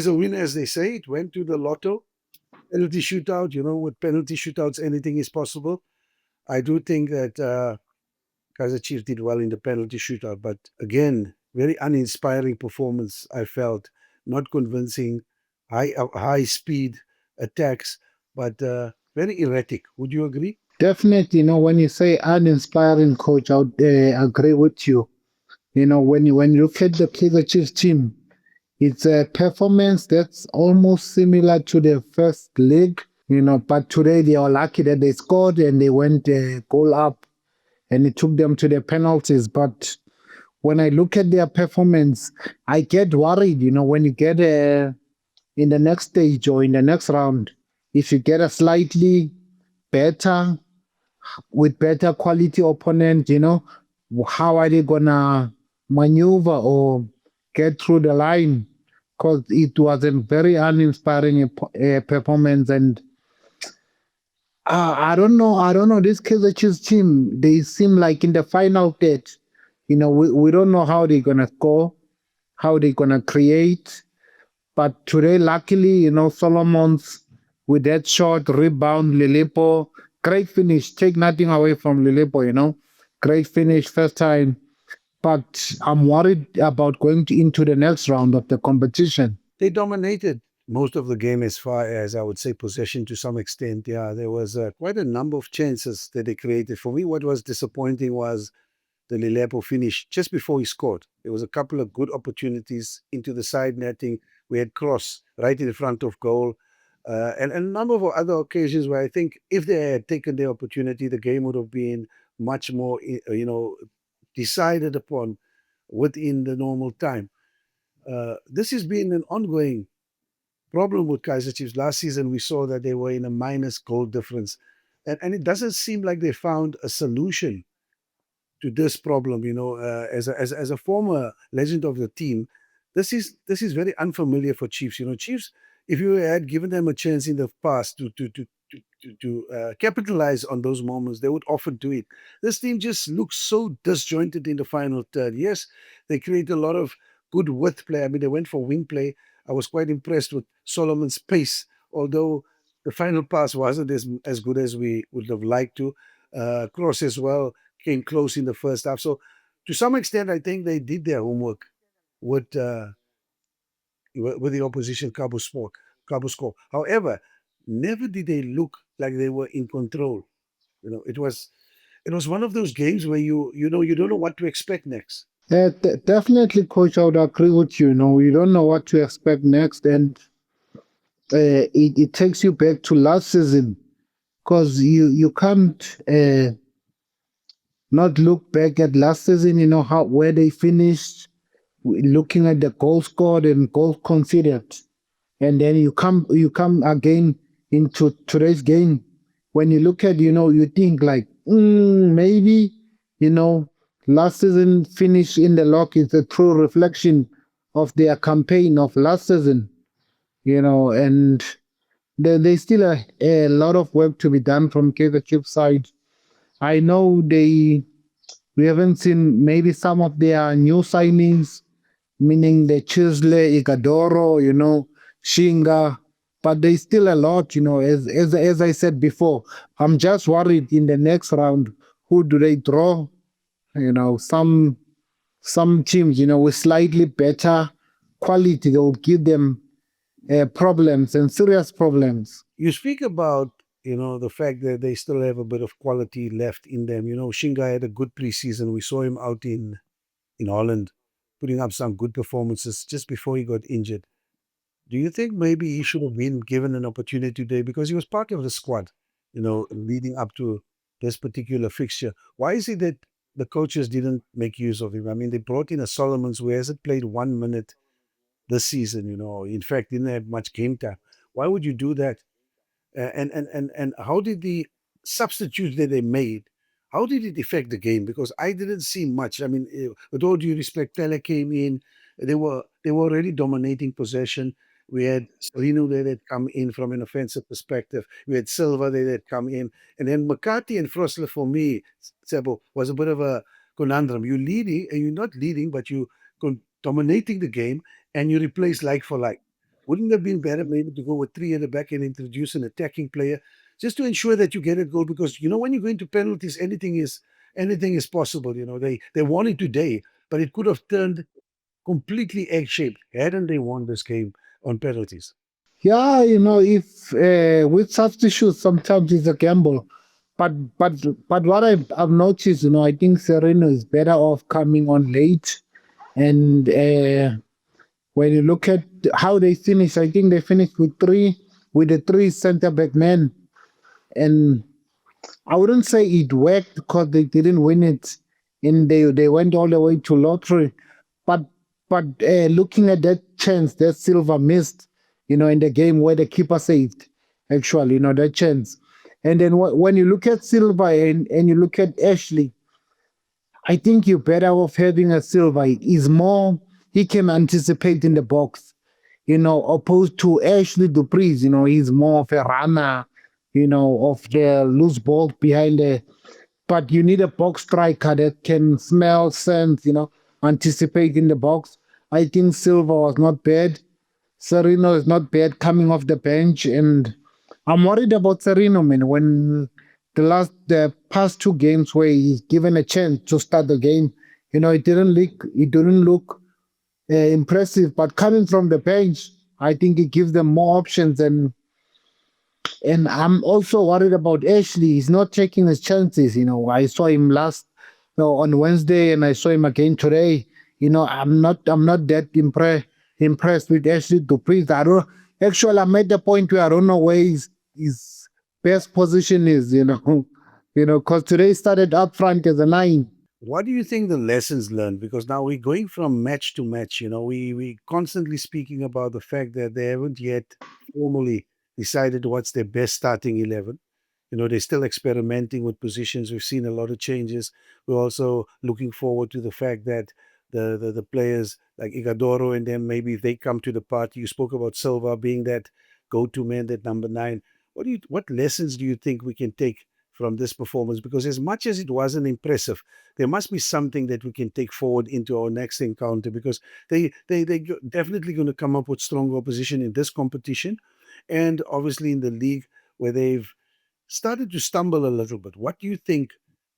is a win, as they say. It went to the lotto. Penalty shootout, with penalty shootouts, anything is possible. I do think that Kaizer Chiefs did well in the penalty shootout, but again, very uninspiring performance. I felt not convincing, high speed attacks, but very erratic. Would you agree? Definitely, when you say uninspiring, coach, I would agree with you. When you look at the Kaizer Chiefs team, it's a performance that's almost similar to the first leg. But today they are lucky that they scored and they went goal up, and it took them to the penalties. But when I look at their performance, I get worried. When you get in the next stage or in the next round, if you get a slightly better with better quality opponent, how are they gonna maneuver or get through the line? Because it was a very uninspiring performance, and I don't know. I don't know. This Kaizer Chiefs team, they seem like in the final third. We don't know how they're gonna score, how they're gonna create. But today, luckily, Solomon's with that short rebound, Lilipo, great finish. Take nothing away from Lilipo, great finish first time. But I'm worried about going into the next round of the competition. They dominated most of the game as far as I would say possession to some extent. Yeah, there was quite a number of chances that they created. For me, what was disappointing was the Lilepo finish just before he scored. There was a couple of good opportunities into the side netting. We had cross right in front of goal. And a number of other occasions where I think if they had taken the opportunity, the game would have been much more, decided upon within the normal time. This has been an ongoing problem with Kaizer Chiefs. Last season, we saw that they were in a minus goal difference. And it doesn't seem like they found a solution to this problem. As a former legend of the team, this is very unfamiliar for Chiefs. Chiefs, if you had given them a chance in the past to capitalize on those moments, they would often do it. This team just looks so disjointed in the final third. Yes, they create a lot of good width play. I mean, they went for wing play. I was quite impressed with Solomon's pace, although the final pass wasn't as good as we would have liked to. Cross as well came close in the first half. So, to some extent, I think they did their homework with with the opposition Kabuscorp. However, never did they look like they were in control. It was one of those games where you don't know what to expect next. Definitely, coach, I would agree with you. You don't know what to expect next, and it takes you back to last season because you can't not look back at last season. How where they finished, looking at the goal scored and goals conceded, and then you come again into today's game. When you look at, you think like, maybe, you know last season finish in the lock is a true reflection of their campaign of last season. And there's still a lot of work to be done from Kaizer Chiefs side. I know we haven't seen maybe some of their new signings, meaning the Chisle, Igadoro, Shinga, but there's still a lot, as I said before. I'm just worried in the next round, who do they draw? Some teams, with slightly better quality, they will give them problems and serious problems. You speak about the fact that they still have a bit of quality left in them. Shinga had a good preseason. We saw him out in Holland, putting up some good performances just before he got injured. Do you think maybe he should have been given an opportunity today because he was part of the squad, leading up to this particular fixture? Why is it that the coaches didn't make use of him? I mean, they brought in a Solomons who hasn't played 1 minute this season, in fact, didn't have much game time. Why would you do that? And how did the substitutes that they made, how did it affect the game? Because I didn't see much. I mean, with all due respect, Pele came in. They were already dominating possession. We had Sirino there that come in from an offensive perspective. We had Silva there that come in, and then McCarthy and Frosler for me, Tsepo, was a bit of a conundrum. You're leading, and you're not leading, but you dominating the game, and you replace like for like. Wouldn't it have been better maybe to go with three at the back and introduce an attacking player just to ensure that you get a goal? Because when you go into penalties, anything is possible. They won it today, but it could have turned completely egg shaped hadn't they won this game on penalties. Yeah, if with substitutes, sometimes it's a gamble. But but but what I've noticed, I think Sereno is better off coming on late. And when you look at how they finish, I think they finished with the three center back men. And I wouldn't say it worked because they didn't win it, and they went all the way to lottery. But looking at that chance that Silva missed, in the game where the keeper saved, actually, that chance. And then when you look at Silva and you look at Ashley, I think you're better off having a Silva. He's more, he can anticipate in the box, opposed to Ashley Dupreez. He's more of a runner, of the loose ball behind the. But you need a box striker that can smell, sense, anticipate in the box. I think Silva was not bad. Sirino is not bad coming off the bench, and I'm worried about Sirino, man. When the past two games where he's given a chance to start the game, it didn't look impressive. But coming from the bench, I think it gives them more options, and I'm also worried about Ashley. He's not taking his chances. I saw him last on Wednesday, and I saw him again today. I'm not that impressed with Ashley Dupree. I don't actually. I'm at the point where I don't know where his best position is. Because today started up front as a nine. What do you think the lessons learned? Because now we're going from match to match. We constantly speaking about the fact that they haven't yet formally decided what's their best starting 11. They're still experimenting with positions. We've seen a lot of changes. We're also looking forward to the fact that the players like Igadoro and them, maybe they come to the party. You spoke about Silva being that go-to man, that number nine. What lessons do you think we can take from this performance? Because as much as it wasn't impressive, there must be something that we can take forward into our next encounter, because they definitely going to come up with stronger opposition in this competition, and obviously in the league where they've started to stumble a little bit. What do you think,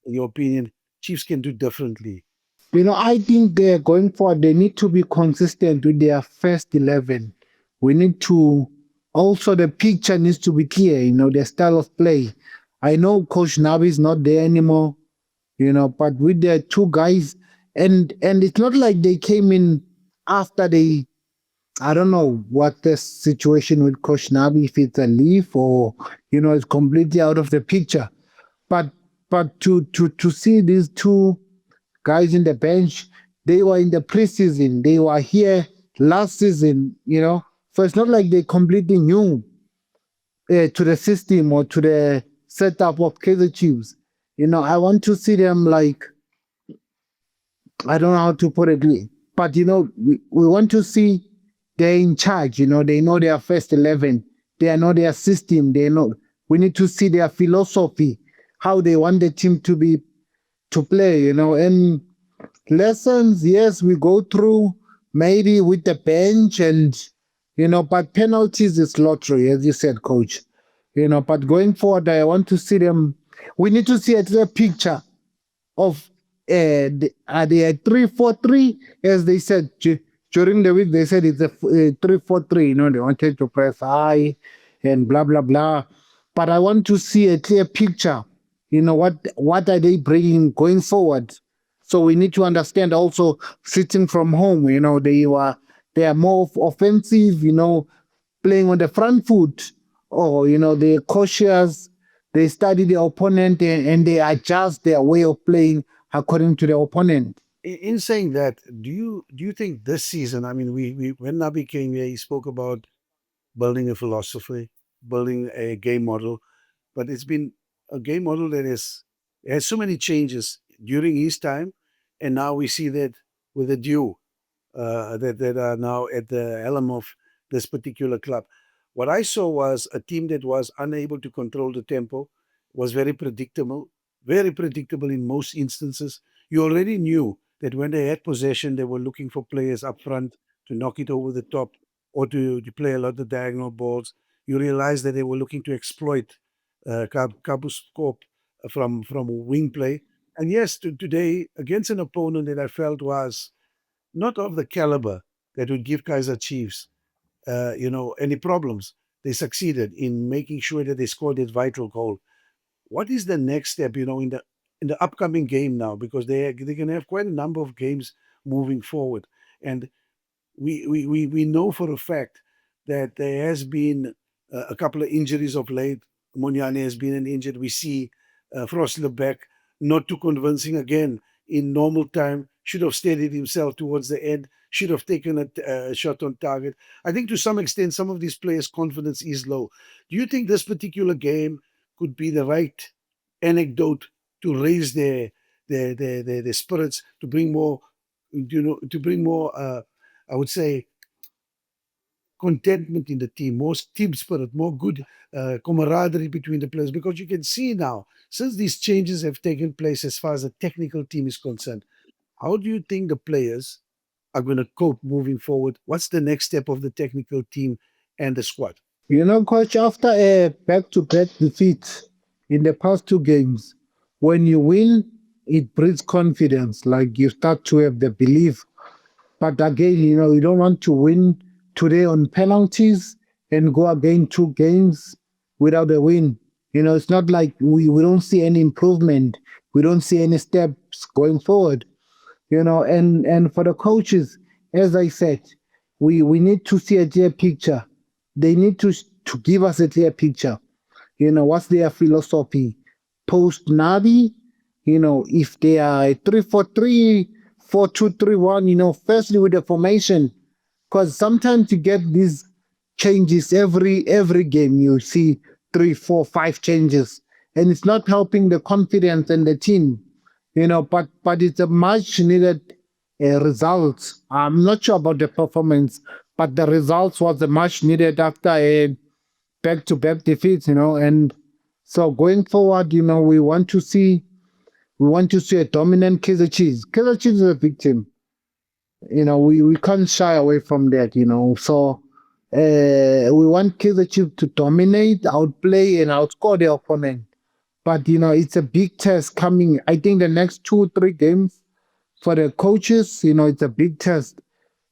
in your opinion, Chiefs can do differently? I think they're going forward. They need to be consistent with their first 11. We need to also the picture needs to be clear. Their style of play. I know Coach Nabi is not there anymore. But with the two guys, and it's not like they came in after they. I don't know what the situation with Coach Nabi, if it's a leave or it's completely out of the picture. But to see these two guys in the bench, they were in the preseason. They were here last season, So it's not like they completely new to the system or to the setup of Kaizer Chiefs. I want to see them like, I don't know how to put it, but we want to see they're in charge. They know their first 11. They know their system. They know. We need to see their philosophy, how they want the team to play. And lessons, yes, we go through maybe with the bench and but penalties is lottery, as you said, coach. But going forward, I want to see them. We need to see a clear picture of are they a 3-4-3, as they said during the week. They said it's a 3-4-3. They wanted to press high and blah blah blah. But I want to see a clear picture. What are they bringing going forward? So we need to understand also sitting from home. They are more offensive. Playing on the front foot, or they're cautious. They study the opponent, and they adjust their way of playing according to the opponent. In saying that, do you think this season? I mean, we when Nabi came here, he spoke about building a philosophy, building a game model, but it's been a game model that has so many changes during his time, and now we see that with the due that are now at the helm of this particular club. What I saw was a team that was unable to control the tempo, was very predictable in most instances. You already knew that when they had possession, they were looking for players up front to knock it over the top. or to play a lot of diagonal balls. You realize that they were looking to exploit Kabuscorp from wing play. And yes, today, against an opponent that I felt was not of the caliber that would give Kaizer Chiefs, any problems, they succeeded in making sure that they scored that vital goal. What is the next step, in the upcoming game now? Because they're going to have quite a number of games moving forward, and we know for a fact that there has been a couple of injuries of late. Moniane has been an injured. We see Froslebeck not too convincing again in normal time. Should have steadied himself towards the end. Should have taken a shot on target. I think to some extent, some of these players' confidence is low. Do you think this particular game could be the right anecdote to raise their spirits, to bring more, to bring more? I would say contentment in the team, more team spirit, more good camaraderie between the players. Because you can see now, since these changes have taken place as far as the technical team is concerned, how do you think the players are going to cope moving forward? What's the next step of the technical team and the squad? Coach, after a back-to-back defeat in the past two games, when you win, it breeds confidence. Like you start to have the belief. But again, you don't want to win today on penalties and go again two games without a win. It's not like we don't see any improvement. We don't see any steps going forward. And for the coaches, as I said, we need to see a clear picture. They need to give us a clear picture. What's their philosophy? Post Nabi, if they are a 3-4-3, 4-2-3-1, firstly with the formation, because sometimes you get these changes every game. You see 3, 4, 5 changes, and it's not helping the confidence and the team. But it's a much needed result. I'm not sure about the performance, but the results was a much needed after a back-to-back defeats. And so going forward, we want to see a dominant Kaizer Chiefs. Kaizer Chiefs is a big team. We can't shy away from that. So we want Kaizer Chiefs to dominate, outplay, and outscore their opponent. But it's a big test coming. I think the next 2, 3 games for the coaches, it's a big test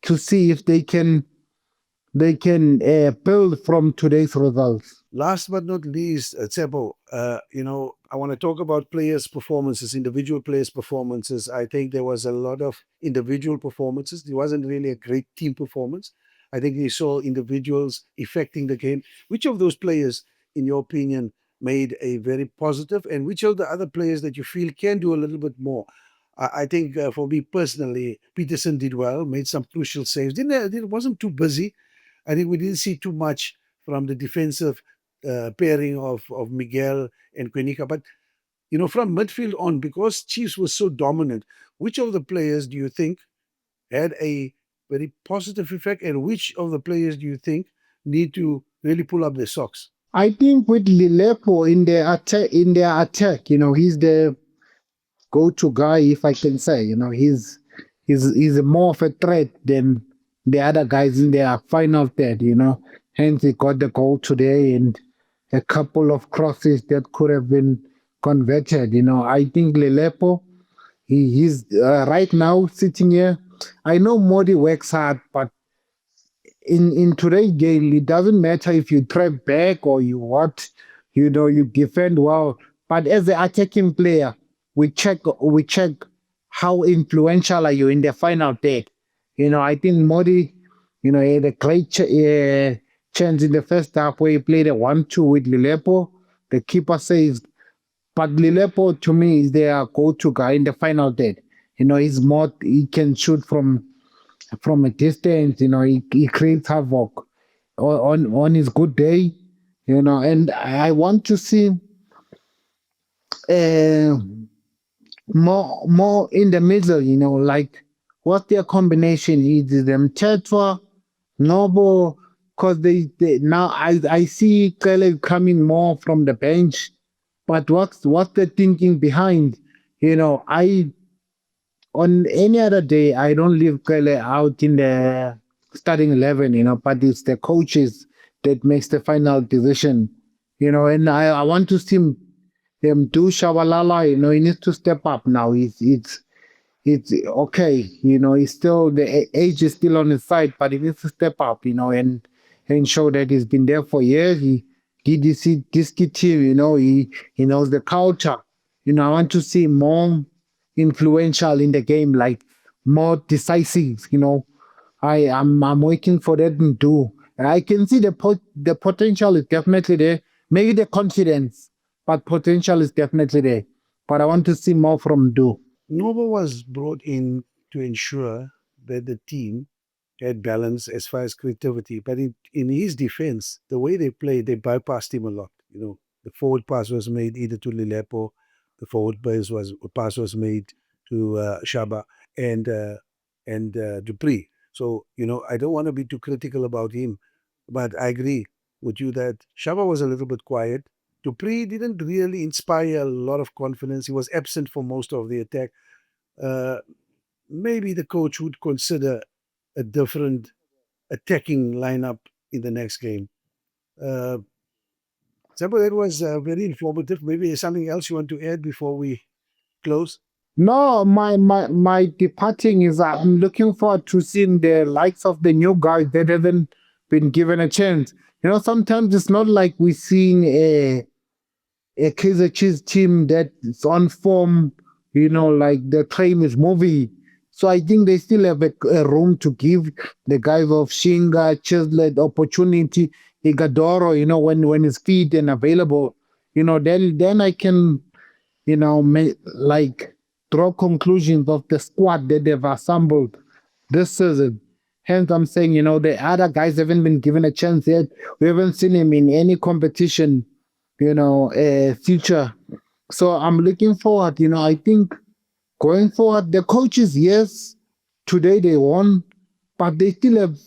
to see if they can build from today's results. Last but not least, Tsepo, I want to talk about players' performances, individual players' performances. I think there was a lot of individual performances. There wasn't really a great team performance. I think you saw individuals affecting the game. Which of those players, in your opinion, made a very positive, and which of the other players that you feel can do a little bit more? I think for me personally, Peterson did well, made some crucial saves. It wasn't too busy. I think we didn't see too much from the defensive pairing of Miguel and Quenica. But, from midfield on, because Chiefs was so dominant, which of the players do you think had a very positive effect, and which of the players do you think need to really pull up their socks? I think with Lilepo in their attack, he's the go-to guy, if I can say. He's more of a threat than the other guys in their final third. Hence he got the goal today and a couple of crosses that could have been converted. I think Lilepo, he's right now sitting here. I know Modi works hard, but in today's game, it doesn't matter if you trap back or you what, you defend well. But as an attacking player, we check how influential are you in the final third. I think Modi, had a great chance in the first half where he played a 1-2 with Lilepo. The keeper says, but Lilepo to me is their go-to guy in the final third. He can shoot from a distance. He creates havoc on his good day. And I want to see uh, more in the middle. Like what their combination is. Them Tetwa, Noble, because they now I see Kele coming more from the bench. But what's the thinking behind? I On any other day, I don't leave Kele out in the starting 11, but it's the coaches that makes the final decision, and I want to see him do Shabalala, he needs to step up now. It's okay, he's still, the age is still on his side, but he needs to step up, and show that he's been there for years. He this kid team, he knows the culture. I want to see more influential in the game, like more decisive. I'm waiting for that to do. I can see the potential is definitely there. Maybe the confidence, but potential is definitely there. But I want to see more from Do. Nova was brought in to ensure that the team had balance as far as creativity. But in his defense, the way they played, they bypassed him a lot. The forward pass was made either to Lilepo, the forward pass was made to Shaba and Dupree. So I don't want to be too critical about him, but I agree with you that Shaba was a little bit quiet. Dupree didn't really inspire a lot of confidence. He was absent for most of the attack. Uh, Maybe the coach would consider a different attacking lineup in the next game. Uh, Tsepo, that was very informative. Maybe there's something else you want to add before we close? No, my departing is I'm looking forward to seeing the likes of the new guys that haven't been given a chance. Sometimes it's not like we're seeing a Kaizer Chiefs team that's on form, like the train is moving. So I think they still have a room to give the guys of Shinga, Chislet, opportunity, Igadoro, when it's fit and available, then I can, like draw conclusions of the squad that they've assembled this season. Hence, I'm saying, the other guys haven't been given a chance yet. We haven't seen him in any competition, future. So I'm looking forward. I think going forward, the coaches, yes, today they won, but they still have,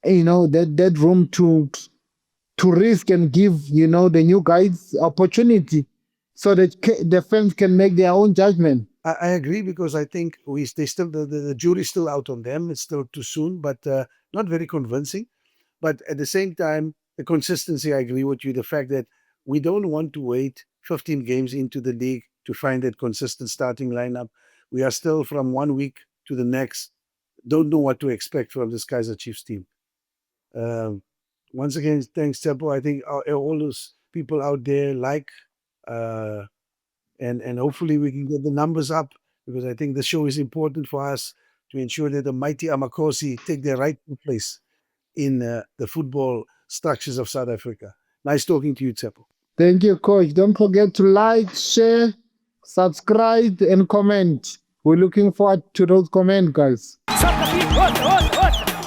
that room to risk and give, the new guys opportunity so that the fans can make their own judgment. I agree because I think they still the jury's still out on them. It's still too soon, but not very convincing. But at the same time, the consistency, I agree with you. The fact that we don't want to wait 15 games into the league to find that consistent starting lineup. We are still from one week to the next. Don't know what to expect from this Kaizer Chiefs team. Um, Once again, thanks, Tempo. I think all those people out there uh, and hopefully we can get the numbers up because I think the show is important for us to ensure that the mighty Amakhosi take their rightful place in the football structures of South Africa. Nice talking to you, Tsepo. Thank you, coach. Don't forget to like, share, subscribe, and comment. We're looking forward to those comments, guys. Soccerbeat, what?